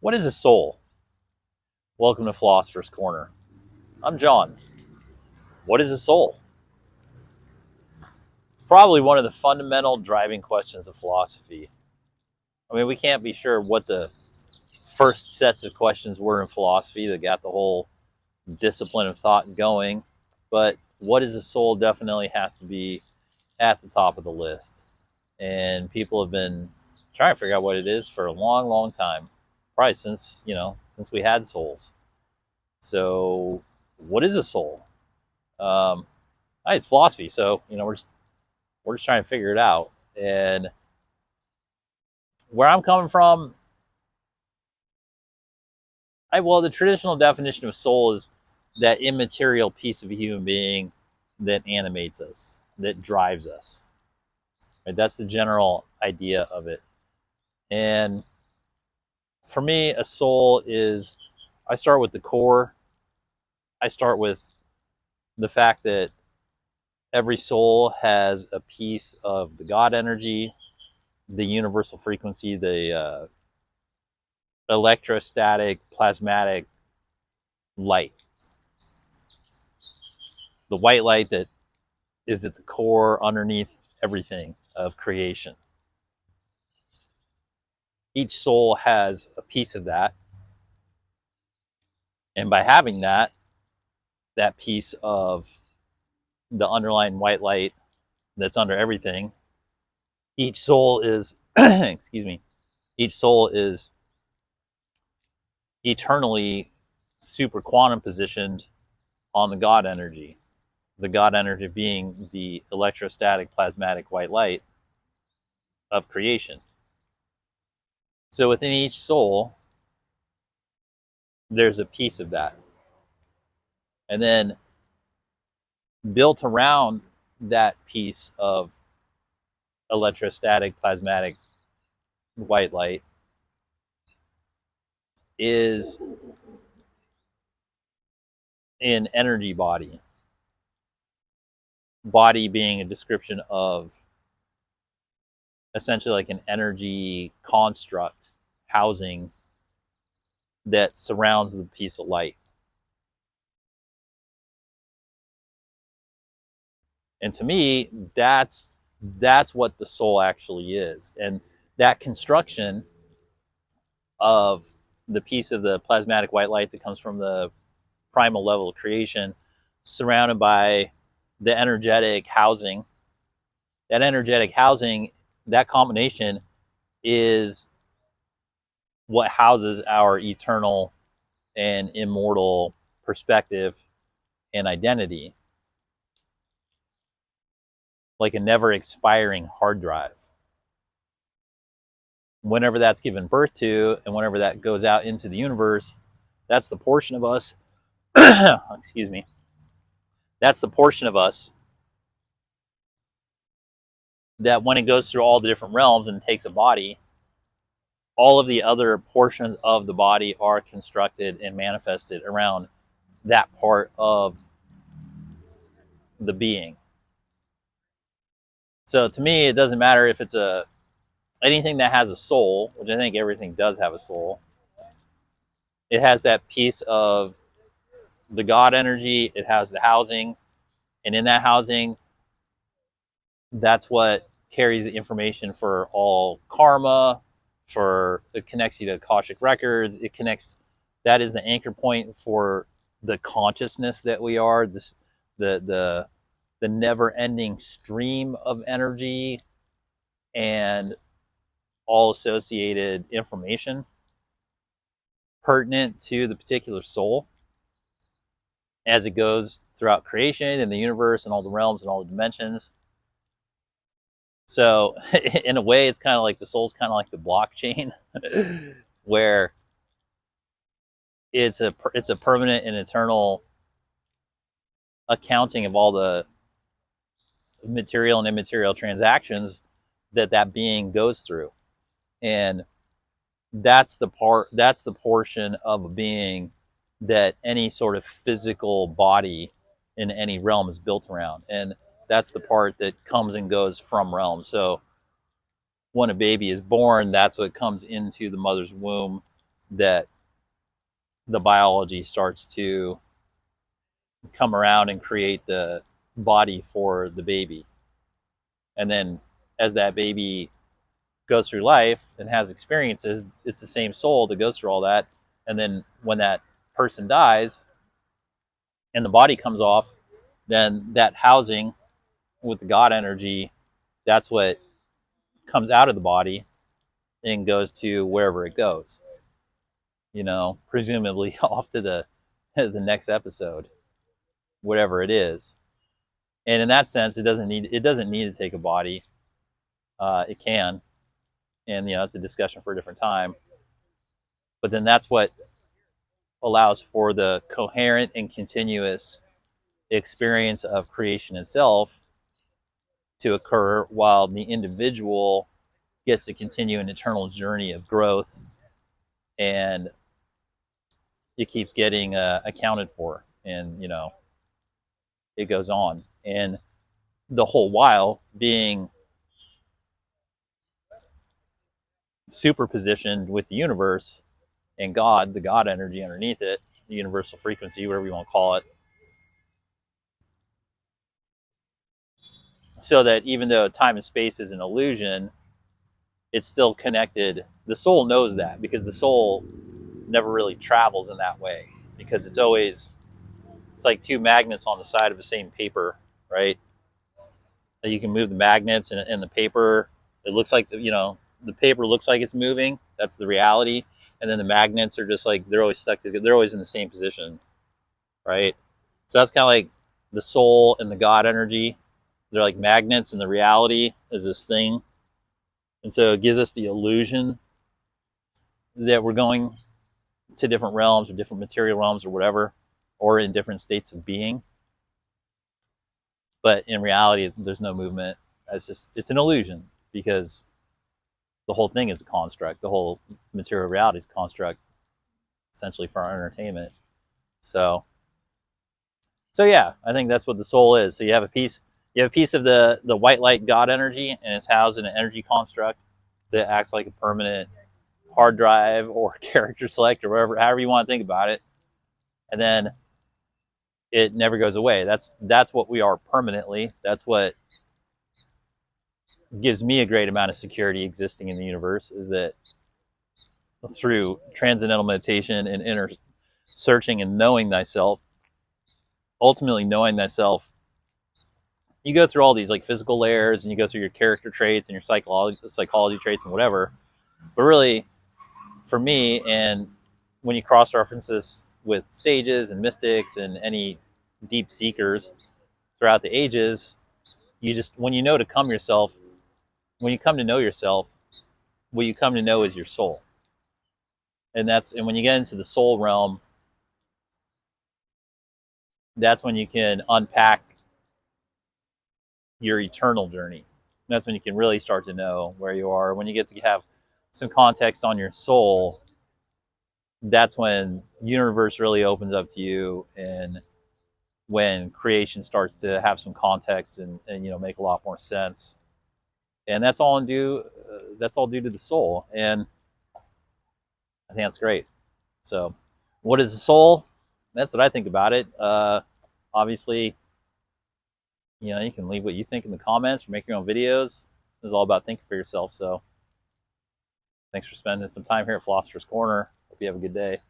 What is a soul? Welcome to Philosopher's Corner. I'm John. What is a soul? It's probably one of the fundamental driving questions of philosophy. I mean, we can't be sure what the first sets of questions were in philosophy that got the whole discipline of thought going, but what is a soul definitely has to be at the top of the list. And people have been trying to figure out what it is for a long, long time, probably since we had souls. So, what is a soul? Um, it's philosophy, so we're just trying to figure it out. And where I'm coming from, the traditional definition of soul is that immaterial piece of a human being that animates us, that drives us. Right? That's the general idea of it. And for me, a soul is, I start with the core. I start with the fact that every soul has a piece of the God energy, the universal frequency, the electrostatic plasmatic light, the white light that is at the core underneath everything of creation. Each soul has a piece of that. And by having that piece of the underlying white light that's under everything, each soul is, excuse me, each soul is eternally super quantum positioned on the God energy. The God energy being the electrostatic plasmatic white light of creation. So within each soul, there's a piece of that. And then built around that piece of electrostatic plasmatic white light is an energy body. Body being a description of essentially like an energy construct housing that surrounds the piece of light. And to me, that's what the soul actually is. And that construction of the piece of the plasmatic white light that comes from the primal level of creation, surrounded by the energetic housing. That energetic housing, that combination is what houses our eternal and immortal perspective and identity, like a never expiring hard drive. Whenever that's given birth to and whenever that goes out into the universe, that's the portion of us, excuse me, that's the portion of us that when it goes through all the different realms and takes a body, all of the other portions of the body are constructed and manifested around that part of the being. So to me, it doesn't matter if it's anything that has a soul, which I think everything does have a soul. It has that piece of the God energy. It has the housing, and in that housing, that's what carries the information for all karma. It connects you to Akashic records. It connects. That is the anchor point for the consciousness that we are. The never-ending stream of energy and all associated information pertinent to the particular soul as it goes throughout creation and the universe and all the realms and all the dimensions. So in a way, it's kind of like the soul's kind of like the blockchain where it's a permanent and eternal accounting of all the material and immaterial transactions that being goes through. And that's the portion of a being that any sort of physical body in any realm is built around. And that's the part that comes and goes from realm. So when a baby is born, that's what comes into the mother's womb that the biology starts to come around and create the body for the baby. And then as that baby goes through life and has experiences, it's the same soul that goes through all that. And then when that person dies and the body comes off, then that housing with the God energy, that's what comes out of the body and goes to wherever it goes. You know, presumably off to the next episode, whatever it is. And in that sense, it doesn't need to take a body. It can, and you know, it's a discussion for a different time. But then that's what allows for the coherent and continuous experience of creation itself to occur, while the individual gets to continue an eternal journey of growth, and it keeps getting accounted for, and you know, it goes on, and the whole while being superpositioned with the universe and God, the God energy underneath it, the universal frequency, whatever you want to call it. So that even though time and space is an illusion, it's still connected. The soul knows that, because the soul never really travels in that way, because it's like two magnets on the side of the same paper, right? You can move the magnets, and the paper, it looks like, you know, the paper looks like it's moving. That's the reality. And then the magnets are just like, they're always stuck together. They're always in the same position, right? So that's kind of like the soul and the God energy. They're like magnets, and the reality is this thing. And so it gives us the illusion that we're going to different realms, or different material realms, or whatever, or in different states of being. But in reality, there's no movement. It's an illusion, because the whole thing is a construct. The whole material reality is a construct, essentially, for our entertainment. So yeah, I think that's what the soul is. So you have a piece of the white light God energy, and it's housed in an energy construct that acts like a permanent hard drive or character select, or whatever, however you want to think about it. And then it never goes away. That's what we are permanently. That's what gives me a great amount of security existing in the universe, is that through transcendental meditation and inner searching and knowing thyself, ultimately knowing thyself, you go through all these like physical layers, and you go through your character traits and your psychology traits and whatever. But really, for me, and when you cross reference this with sages and mystics and any deep seekers throughout the ages, when you know to come yourself, when you come to know yourself, what you come to know is your soul. And when you get into the soul realm, that's when you can unpack your eternal journey. That's when you can really start to know where you are. When you get to have some context on your soul, that's when the universe really opens up to you, and when creation starts to have some context and you know, make a lot more sense. And that's all due to the soul. And I think that's great. So what is the soul? That's what I think about it. Obviously, you know, you can leave what you think in the comments, or make your own videos. This is all about thinking for yourself. So thanks for spending some time here at Philosopher's Corner. Hope you have a good day.